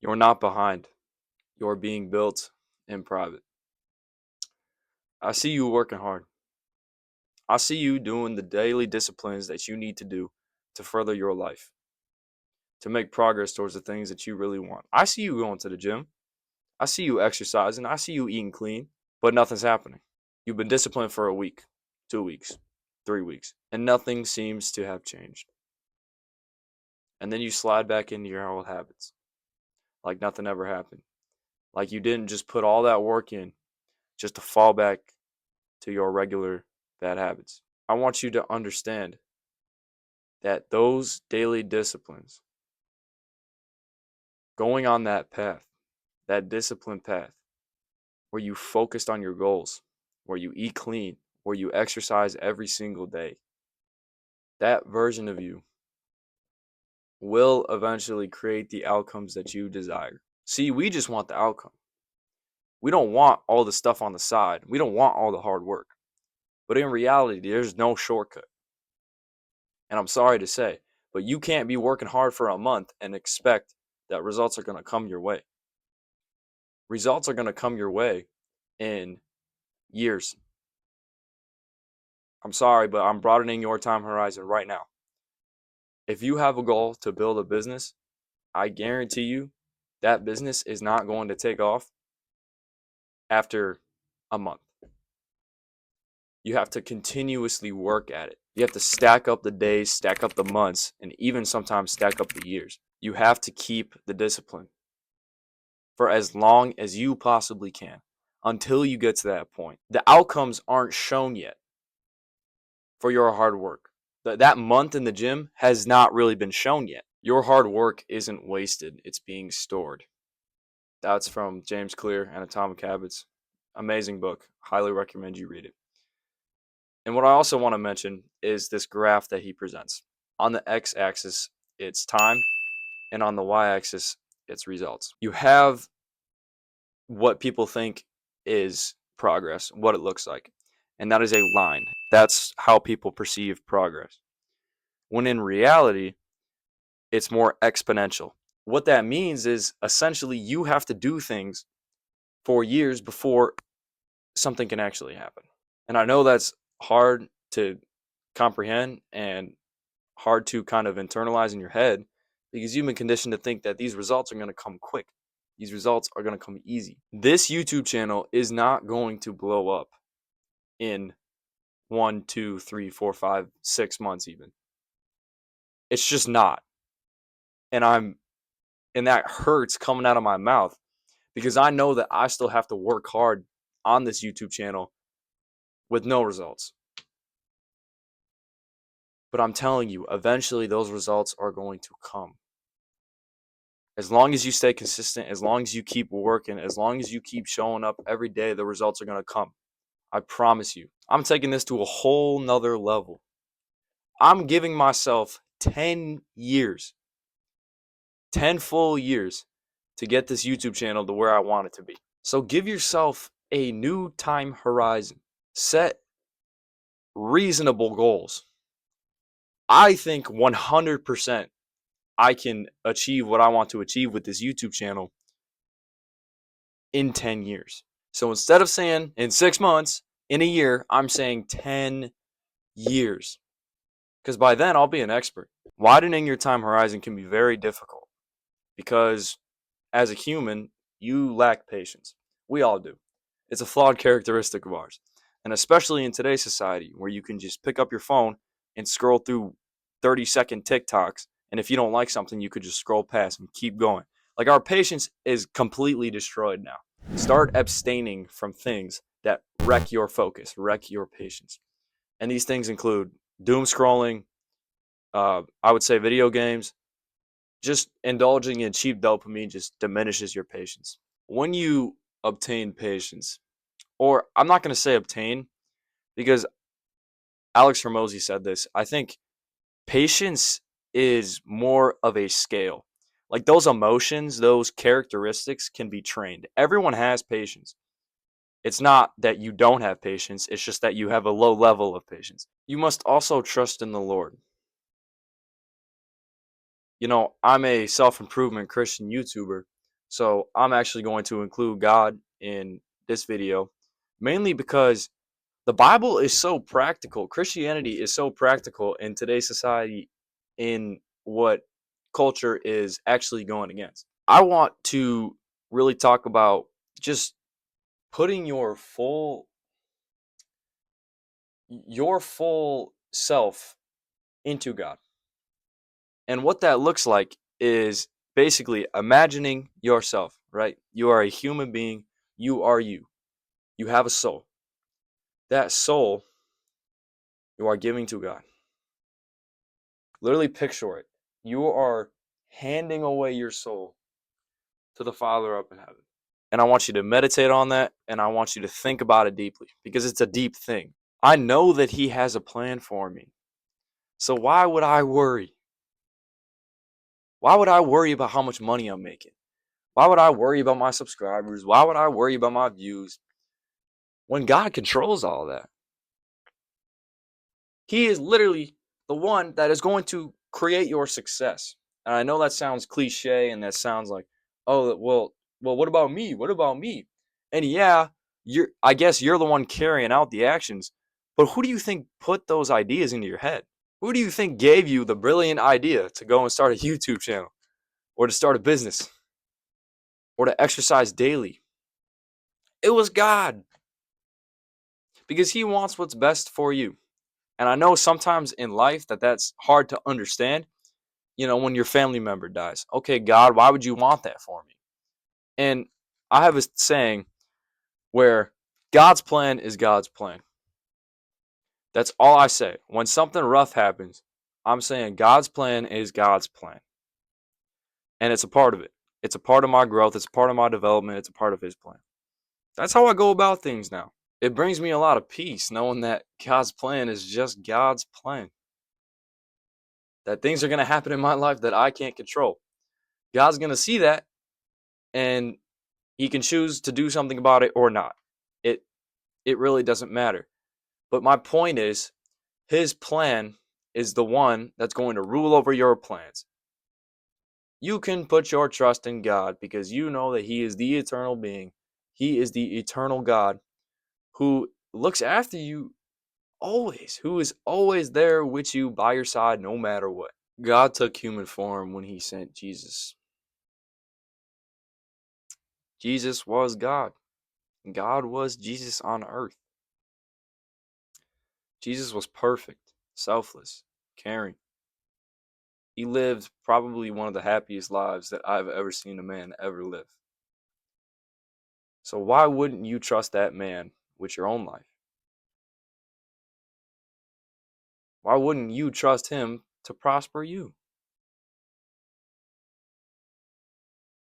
You're not behind. You're being built in private. I see you working hard. I see you doing the daily disciplines that you need to do to further your life, to make progress towards the things that you really want. I see you going to the gym. I see you exercising. I see you eating clean, but nothing's happening. You've been disciplined for a week, 2 weeks, 3 weeks, and nothing seems to have changed. And then you slide back into your old habits like nothing ever happened. Like you didn't just put all that work in just to fall back to your regular bad habits. I want you to understand that those daily disciplines, going on that path, that disciplined path, where you focused on your goals, where you eat clean, where you exercise every single day, that version of you will eventually create the outcomes that you desire. See, we just want the outcome. We don't want all the stuff on the side. We don't want all the hard work. But in reality, there's no shortcut. And I'm sorry to say, but you can't be working hard for a month and expect that results are going to come your way. Results are going to come your way in years. I'm sorry, but I'm broadening your time horizon right now. If you have a goal to build a business, I guarantee you that business is not going to take off after a month. You have to continuously work at it. You have to stack up the days, stack up the months, and even sometimes stack up the years. You have to keep the discipline for as long as you possibly can until you get to that point. The outcomes aren't shown yet for your hard work. That month in the gym has not really been shown yet. Your hard work isn't wasted, it's being stored. That's from James Clear and Atomic Habits. Amazing book. Highly recommend you read it. And what I also want to mention is this graph that he presents. On the x-axis, it's time, and on the y-axis, it's results. You have what people think is progress, what it looks like, and that is a line. That's how people perceive progress. When in reality, it's more exponential. What that means is essentially you have to do things for years before something can actually happen. And I know that's hard to comprehend and hard to kind of internalize in your head because you've been conditioned to think that these results are going to come quick. These results are going to come easy. This YouTube channel is not going to blow up in 1, 2, 3, 4, 5, 6 months even. It's just not. And that hurts coming out of my mouth because I know that I still have to work hard on this YouTube channel with no results. But I'm telling you, eventually those results are going to come. As long as you stay consistent, as long as you keep working, as long as you keep showing up every day, the results are going to come. I promise you. I'm taking this to a whole nother level. I'm giving myself 10 years, 10 full years to get this YouTube channel to where I want it to be. So give yourself a new time horizon. Set reasonable goals. I think 100% I can achieve what I want to achieve with this YouTube channel in 10 years. So instead of saying in 6 months, in a year, I'm saying 10 years. Because by then, I'll be an expert. Widening your time horizon can be very difficult because as a human, you lack patience. We all do. It's a flawed characteristic of ours. And especially in today's society where you can just pick up your phone and scroll through 30-second TikToks. And if you don't like something, you could just scroll past and keep going. Like our patience is completely destroyed now. Start abstaining from things that wreck your focus, wreck your patience. And these things include doom scrolling, I would say video games. Just indulging in cheap dopamine just diminishes your patience. When you obtain patience, or I'm not going to say obtain because Alex Hormozy said this. I think patience is more of a scale. Like those emotions, those characteristics can be trained. Everyone has patience. It's not that you don't have patience, it's just that you have a low level of patience. You must also trust in the Lord. You know, I'm a self improvement Christian YouTuber, So I'm actually going to include God in this video, mainly because the Bible is so practical. Christianity is so practical in today's society, in what culture is actually going against. I want to really talk about just putting your full self into God. And what that looks like is basically imagining yourself, right? You are a human being, you are you. You have a soul. That soul you are giving to God. Literally picture it. You are handing away your soul to the Father up in heaven. And I want you to meditate on that, and I want you to think about it deeply, because it's a deep thing. I know that He has a plan for me. So why would I worry? Why would I worry about how much money I'm making? Why would I worry about my subscribers? Why would I worry about my views when God controls all that? He is literally the one that is going to create your success. And I know that sounds cliche, and that sounds like, oh, well, what about me? What about me? And yeah, I guess you're the one carrying out the actions. But who do you think put those ideas into your head? Who do you think gave you the brilliant idea to go and start a YouTube channel, or to start a business, or to exercise daily? It was God, because He wants what's best for you. And I know sometimes in life that's hard to understand. When your family member dies, okay, God, why would you want that for me? And I have a saying where God's plan is God's plan. That's all I say. When something rough happens, I'm saying God's plan is God's plan. And it's a part of it. It's a part of my growth. It's a part of my development. It's a part of His plan. That's how I go about things now. It brings me a lot of peace knowing that God's plan is just God's plan. That things are going to happen in my life that I can't control. God's going to see that, and He can choose to do something about it or not. It really doesn't matter. But my point is, His plan is the one that's going to rule over your plans. You can put your trust in God because you know that He is the eternal being. He is the eternal God who looks after you always, who is always there with you by your side no matter what. God took human form when He sent Jesus. Jesus was God. God was Jesus on earth. Jesus was perfect, selfless, caring. He lived probably one of the happiest lives that I've ever seen a man ever live. So why wouldn't you trust that man with your own life? Why wouldn't you trust him to prosper you?